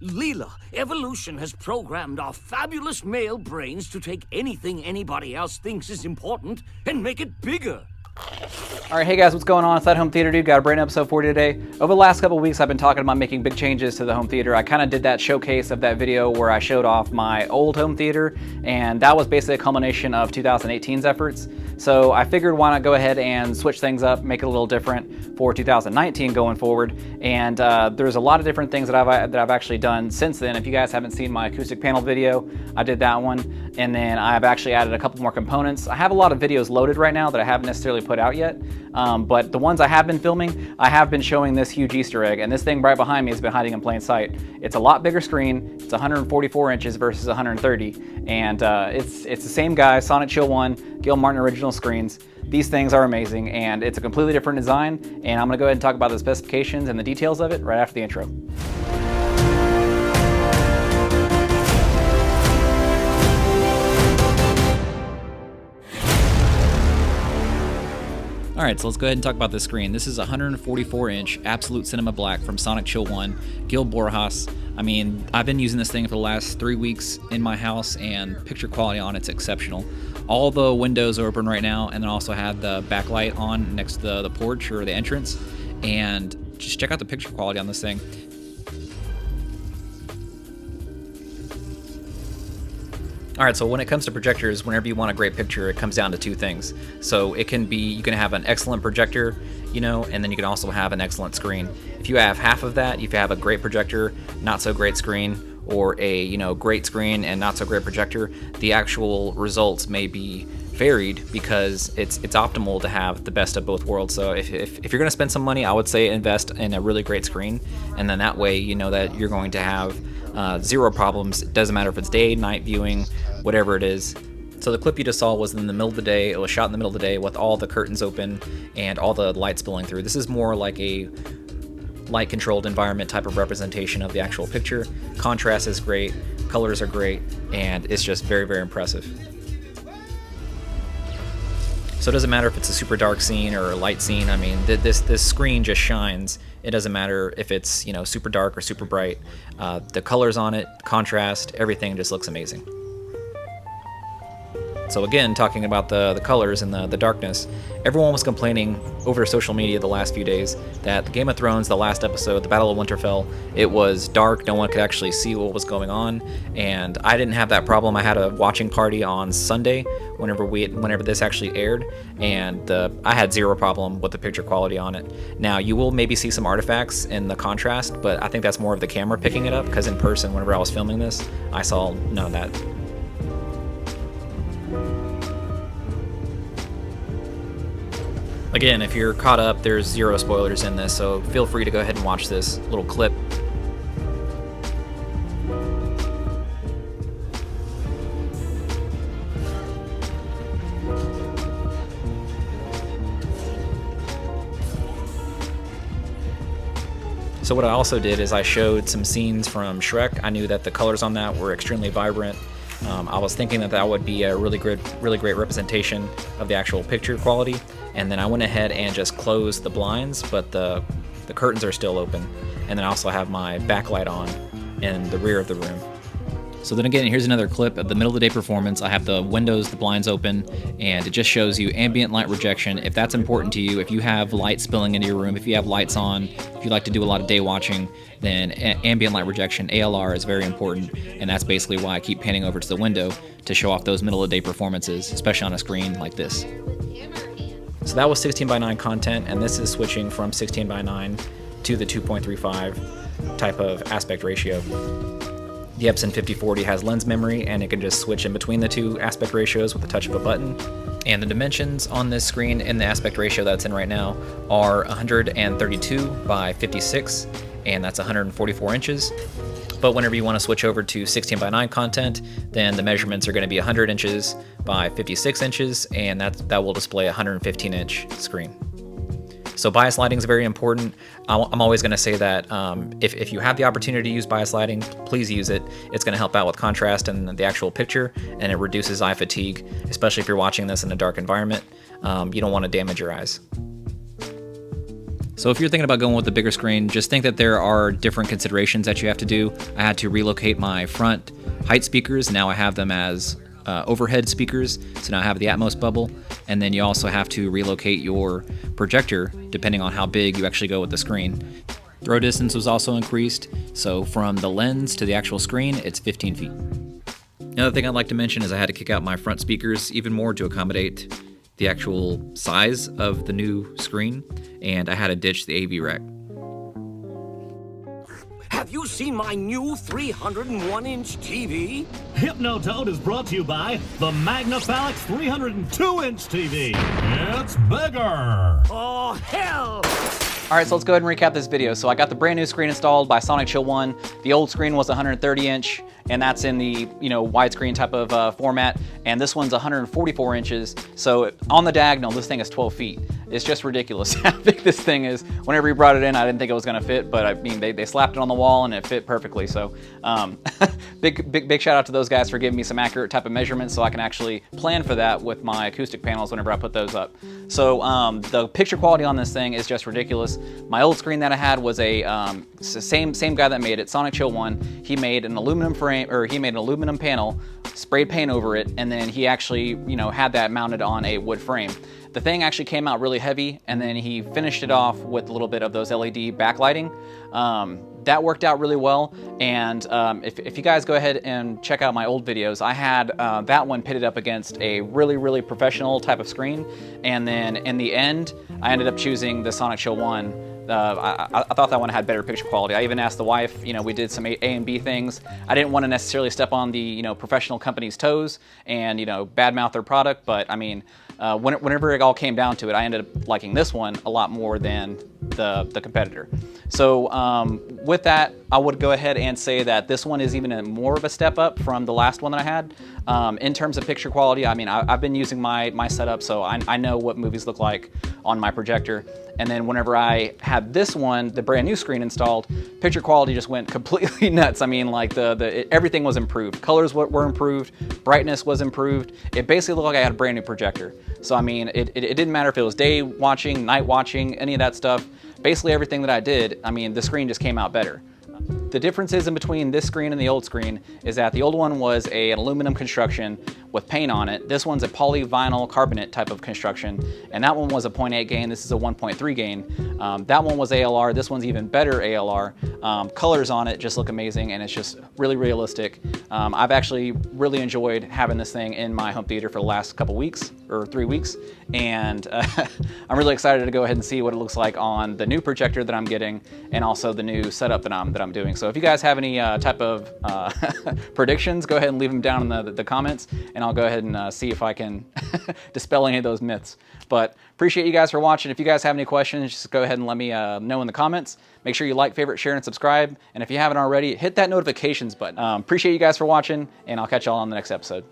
Leela, evolution has programmed our fabulous male brains to take anything anybody else thinks is important and make it bigger. Alright, hey guys, what's going on? It's that Home Theater Dude. Got a brand new episode for you today. Over the last couple of weeks, I've been talking about making big changes to the home theater. I kind of did that showcase of that video where I showed off my old home theater, and that was basically a culmination of 2018's efforts. So I figured why not go ahead and switch things up, make it a little different for 2019 going forward. And there's a lot of different things that I've actually done since then. If you guys haven't seen my acoustic panel video, I did that one. And then I've actually added a couple more components. I have a lot of videos loaded right now that I haven't necessarily put out yet. But the ones I have been filming, I have been showing this huge Easter egg, and this thing right behind me has been hiding in plain sight. It's a lot bigger screen. It's 144 inches versus 130, and it's the same guy, Sonic Chill 1, Gil Martin original screens. These things are amazing, and it's a completely different design, and I'm gonna go ahead and talk about the specifications and the details of it right after the intro. Alright, so let's go ahead and talk about this screen. This is a 144-inch Absolute Cinema Black from Sonic Chill 1, Gil Borjas. I mean, I've been using this thing for the last 3 weeks in my house, and picture quality on it's exceptional. All the windows are open right now, and then also have the backlight on next to the porch or the entrance. And just check out the picture quality on this thing. Alright, so when it comes to projectors, whenever you want a great picture, it comes down to two things. So it can be, you can have an excellent projector, you know, and then you can also have an excellent screen. If you have half of that, if you have a great projector, not so great screen, or a, you know, great screen and not so great projector, the actual results may be varied because it's optimal to have the best of both worlds. So if you're going to spend some money, I would say invest in a really great screen, and then that way you know that you're going to have zero problems. It doesn't matter if it's day, night viewing, whatever it is. So the clip you just saw was in the middle of the day. It was shot in the middle of the day with all the curtains open and all the light spilling through. This is more like a light controlled environment type of representation of the actual picture. Contrast is great, colors are great, and it's just very, very impressive. So it doesn't matter if it's a super dark scene or a light scene. I mean, this screen just shines. It doesn't matter if it's, you know, super dark or super bright. The colors on it, contrast, everything just looks amazing. So again, talking about the colors and the darkness, everyone was complaining over social media the last few days that Game of Thrones, the last episode, the Battle of Winterfell, it was dark, no one could actually see what was going on, and I didn't have that problem. I had a watching party on Sunday whenever this actually aired, and I had zero problem with the picture quality on it. Now, you will maybe see some artifacts in the contrast, but I think that's more of the camera picking it up, because in person, whenever I was filming this, I saw none of that. Again, if you're caught up, there's zero spoilers in this, so feel free to go ahead and watch this little clip. So what I also did is I showed some scenes from Shrek. I knew that the colors on that were extremely vibrant. I was thinking that would be a really great representation of the actual picture quality, and then I went ahead and just closed the blinds, but the curtains are still open, and then I also have my backlight on in the rear of the room. So then again, here's another clip of the middle of the day performance. I have the windows, the blinds open, and it just shows you ambient light rejection. If that's important to you, if you have light spilling into your room, if you have lights on, if you like to do a lot of day watching, then ambient light rejection, ALR, is very important, and that's basically why I keep panning over to the window to show off those middle of the day performances, especially on a screen like this. So that was 16:9 content, and this is switching from 16:9 to the 2.35 type of aspect ratio. The Epson 5040 has lens memory, and it can just switch in between the two aspect ratios with the touch of a button. And the dimensions on this screen in the aspect ratio that's in right now are 132 by 56, and that's 144 inches. But whenever you want to switch over to 16:9 content, then the measurements are going to be 100 inches by 56 inches, and that will display a 115-inch screen. So bias lighting is very important. I'm always going to say that if you have the opportunity to use bias lighting, please use it. It's going to help out with contrast and the actual picture, and it reduces eye fatigue, especially if you're watching this in a dark environment. You don't want to damage your eyes. So if you're thinking about going with the bigger screen, just think that there are different considerations that you have to do. I had to relocate my front height speakers. Now I have them as overhead speakers, so now I have the Atmos bubble. And then you also have to relocate your projector depending on how big you actually go with the screen. Throw distance was also increased, so from the lens to the actual screen, it's 15 feet. Another thing I'd like to mention is I had to kick out my front speakers even more to accommodate the actual size of the new screen, and I had to ditch the AV rack. Have you seen my new 301-inch TV? Hypnotoad is brought to you by the Magnafalix 302-inch TV. It's bigger. Oh, hell! All right, so let's go ahead and recap this video. So I got the brand new screen installed by Sonic Chill 1. The old screen was 130-inch, and that's in the widescreen type of format. And this one's 144 inches. So on the diagonal, this thing is 12 feet. It's just ridiculous how big this thing is. Whenever you brought it in, I didn't think it was gonna fit, but I mean, they slapped it on the wall and it fit perfectly. So big shout out to those guys for giving me some accurate type of measurements so I can actually plan for that with my acoustic panels whenever I put those up. So the picture quality on this thing is just ridiculous. My old screen that I had was a same guy that made it, Sonic Chill 1. He made an aluminum frame, or he made an aluminum panel, sprayed paint over it, and then he actually had that mounted on a wood frame. The thing actually came out really heavy, and then he finished it off with a little bit of those LED backlighting. That worked out really well, and if you guys go ahead and check out my old videos, I had that one pitted up against a really professional type of screen, and then in the end, I ended up choosing the Sonic Chill 1. I thought that one had better picture quality. I even asked the wife, we did some A and B things. I didn't want to necessarily step on the professional company's toes and badmouth their product, but I mean, whenever it all came down to it, I ended up liking this one a lot more than the competitor. So with that, I would go ahead and say that this one is even more of a step up from the last one that I had. In terms of picture quality, I mean, I've been using my setup, so I know what movies look like on my projector. And then whenever I had this one, the brand new screen installed, picture quality just went completely nuts. I mean, like everything was improved. Colors were improved, brightness was improved. It basically looked like I had a brand new projector. So I mean, it didn't matter if it was day watching, night watching, any of that stuff. Basically everything that I did, I mean, the screen just came out better. The differences in between this screen and the old screen is that the old one was an aluminum construction with paint on it. This one's a polyvinyl carbonate type of construction, and that one was a 0.8 gain. This is a 1.3 gain. That one was ALR. This one's even better ALR. Colors on it just look amazing, and it's just really realistic. I've actually really enjoyed having this thing in my home theater for the last couple weeks, or 3 weeks, and I'm really excited to go ahead and see what it looks like on the new projector that I'm getting, and also the new setup that I'm doing. So if you guys have any type of predictions, go ahead and leave them down in the comments, and I'll go ahead and see if I can dispel any of those myths. But appreciate you guys for watching. If you guys have any questions, just go ahead and let me know in the comments. Make sure you like, favorite, share, and subscribe. And if you haven't already, hit that notifications button. Appreciate you guys for watching, and I'll catch y'all on the next episode.